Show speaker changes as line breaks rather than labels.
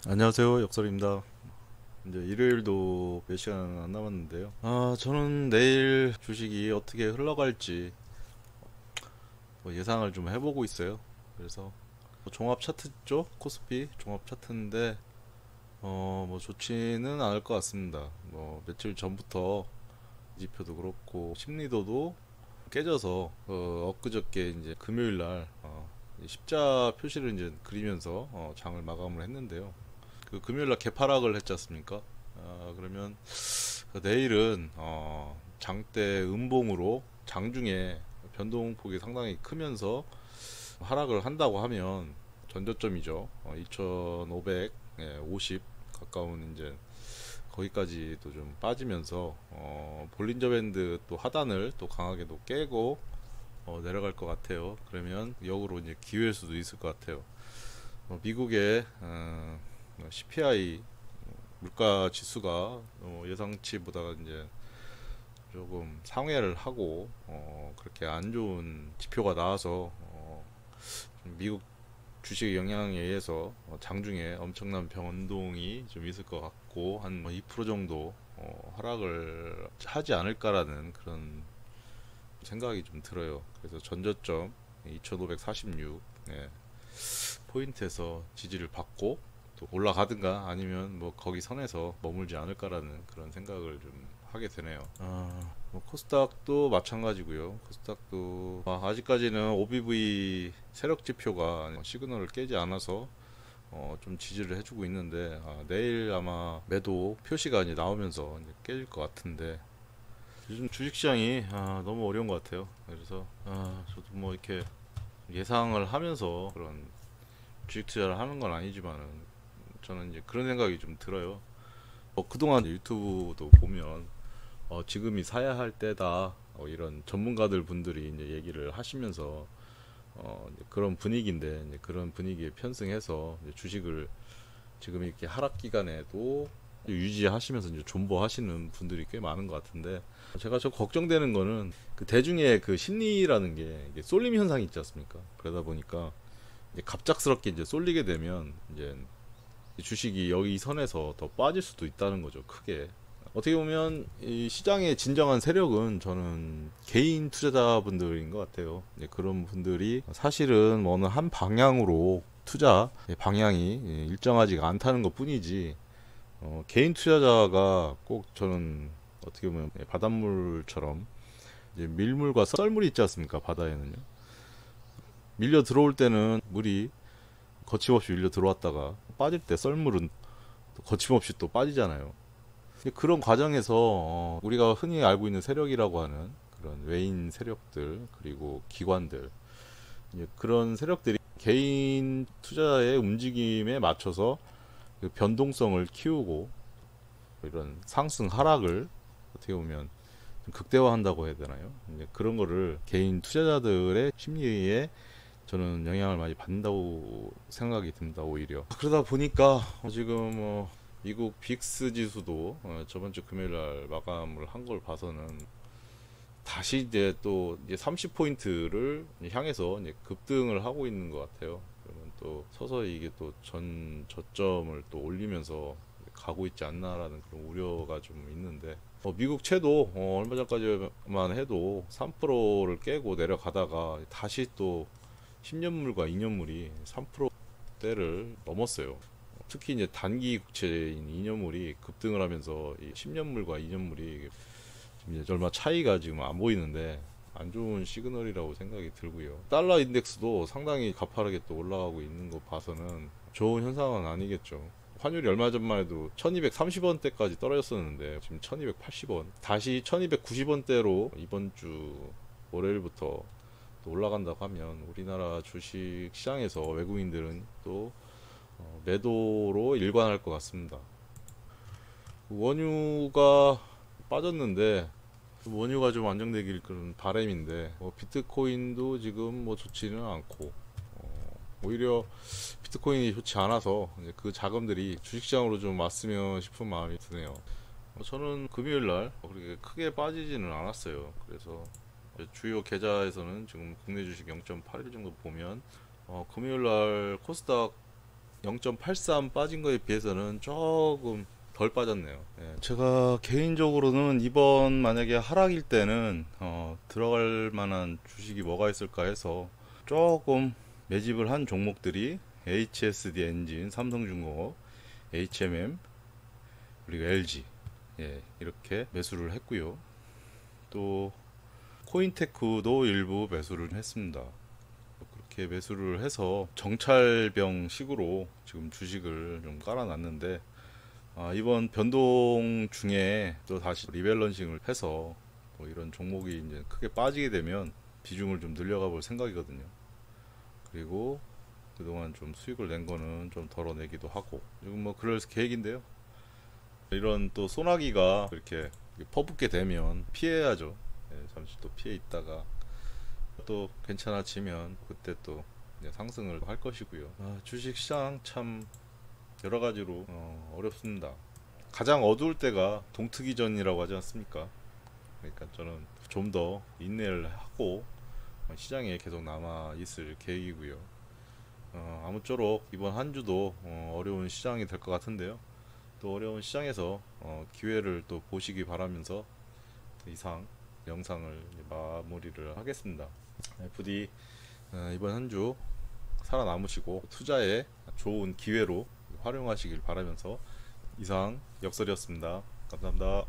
안녕하세요, 역설입니다. 이제 일요일도 몇 시간 안 남았는데요. 저는 내일 주식이 어떻게 흘러갈지 뭐 예상을 좀 해보고 있어요. 그래서 뭐 종합 차트 쪽 코스피 종합 차트인데 뭐 좋지는 않을 것 같습니다. 뭐 며칠 전부터 지표도 그렇고 심리도도 깨져서 엊그저께 이제 금요일 날 십자 표시를 이제 그리면서 장을 마감을 했는데요. 그 금요일날 개파락을 했지 않습니까? 그러면 내일은 장대 음봉으로 장중에 변동폭이 상당히 크면서 하락을 한다고 하면 전저점이죠. 2550 가까운 이제 거기까지도 좀 빠지면서 볼린저 밴드 또 하단을 또 강하게 또 깨고 내려갈 것 같아요. 그러면 역으로 이제 기회일 수도 있을 것 같아요. 미국의 CPI 물가 지수가 예상치보다 이제 조금 상회를 하고 그렇게 안 좋은 지표가 나와서 미국 주식 영향에 의해서 장중에 엄청난 변동이 좀 있을 것 같고 한2% 정도 하락을 하지 않을까라는 그런 생각이 좀 들어요. 그래서 전저점 2546 포인트에서 지지를 받고 또 올라가든가 아니면 뭐 거기 선에서 머물지 않을까라는 그런 생각을 좀 하게 되네요. 뭐 코스닥도 마찬가지고요. 코스닥도 아직까지는 OBV 세력 지표가 시그널을 깨지 않아서 좀 지지를 해주고 있는데 내일 아마 매도 표시가 이제 나오면서 이제 깨질 것 같은데 요즘 주식시장이 너무 어려운 것 같아요. 그래서 저도 뭐 이렇게 예상을 하면서 그런 주식 투자를 하는 건 아니지만은 저는 이제 그런 생각이 좀 들어요. 그동안 유튜브도 보면 지금이 사야 할 때다 이런 전문가들 분들이 이제 얘기를 하시면서 이제 그런 분위기인데 이제 그런 분위기에 편승해서 이제 주식을 지금 이렇게 하락 기간에도 유지하시면서 이제 존버하시는 분들이 꽤 많은 것 같은데 제가 좀 걱정되는 거는 그 대중의 그 심리라는 게 이게 쏠림 현상이 있지 않습니까? 그러다 보니까 이제 갑작스럽게 이제 쏠리게 되면 이제 주식이 여기 선에서 더 빠질 수도 있다는 거죠. 크게. 어떻게 보면 이 시장의 진정한 세력은 저는 개인 투자자분들인 것 같아요. 네, 그런 분들이 사실은 어느 한 방향으로 투자 방향이 일정하지가 않다는 것 뿐이지 개인 투자자가 꼭 저는 어떻게 보면 바닷물처럼 이제 밀물과 썰물이 있지 않습니까? 바다에는요. 밀려 들어올 때는 물이 거침없이 밀려 들어왔다가 빠질 때 썰물은 또 거침없이 또 빠지잖아요. 그런 과정에서 우리가 흔히 알고 있는 세력이라고 하는 그런 외인 세력들 그리고 기관들 그런 세력들이 개인 투자의 움직임에 맞춰서 그 변동성을 키우고 이런 상승 하락을 어떻게 보면 좀 극대화한다고 해야 되나요? 이제 그런 거를 개인 투자자들의 심리에 저는 영향을 많이 받는다고 생각이 듭니다. 오히려 그러다 보니까 지금 미국 빅스 지수도 저번 주 금요일 날 마감을 한 걸 봐서는 다시 이제 또 이제 30포인트를 향해서 이제 급등을 하고 있는 것 같아요. 그러면 또 서서히 이게 또 전 저점을 또 올리면서 가고 있지 않나라는 그런 우려가 좀 있는데 미국 채도 얼마 전까지만 해도 3%를 깨고 내려가다가 다시 또 10년물과 2년물이 3%대를 넘었어요. 특히 이제 단기 국채인 2년물이 급등을 하면서 이 10년물과 2년물이 지금 이제 얼마 차이가 지금 안 보이는데 안 좋은 시그널이라고 생각이 들고요. 달러 인덱스도 상당히 가파르게 또 올라가고 있는 거 봐서는 좋은 현상은 아니겠죠. 환율이 얼마 전만 해도 1230원대까지 떨어졌었는데 지금 1280원 다시 1290원대로 이번 주 월요일부터 또 올라간다고 하면 우리나라 주식 시장에서 외국인들은 또 매도로 일관할 것 같습니다. 원유가 빠졌는데 원유가 좀 안정되길 그런 바람인데 비트코인도 지금 뭐 좋지는 않고 오히려 비트코인이 좋지 않아서 이제 그 자금들이 주식시장으로 좀 왔으면 싶은 마음이 드네요. 저는 금요일 날 그렇게 크게 빠지지는 않았어요. 그래서 주요 계좌에서는 지금 국내 주식 0.81 정도 보면 금요일 날 코스닥 0.83 빠진 거에 비해서는 조금 덜 빠졌네요. 예, 제가 개인적으로는 이번 만약에 하락일 때는 들어갈 만한 주식이 뭐가 있을까 해서 조금 매집을 한 종목들이 HSD 엔진, 삼성중공업, HMM, 그리고 LG, 예, 이렇게 매수를 했고요. 또 코인테크도 일부 매수를 했습니다. 그렇게 매수를 해서 정찰병 식으로 지금 주식을 좀 깔아놨는데, 이번 변동 중에 또 다시 리밸런싱을 해서 뭐 이런 종목이 이제 크게 빠지게 되면 비중을 좀 늘려가 볼 생각이거든요. 그리고 그동안 좀 수익을 낸 거는 좀 덜어내기도 하고, 지금 뭐 그럴 계획인데요. 이런 또 소나기가 이렇게 퍼붓게 되면 피해야죠. 예, 잠시 또 피해 있다가 또 괜찮아지면 그때 또 이제 상승을 할 것이고요. 주식시장 참 여러 가지로 어렵습니다. 가장 어두울 때가 동트기 전이라고 하지 않습니까? 그러니까 저는 좀 더 인내를 하고 시장에 계속 남아 있을 계획이고요. 아무쪼록 이번 한 주도 어려운 시장이 될 것 같은데요. 또 어려운 시장에서 기회를 또 보시기 바라면서 이상 영상을 마무리를 하겠습니다. 부디 이번 한 주 살아남으시고 투자에 좋은 기회로 활용하시길 바라면서 이상 역설이었습니다. 감사합니다.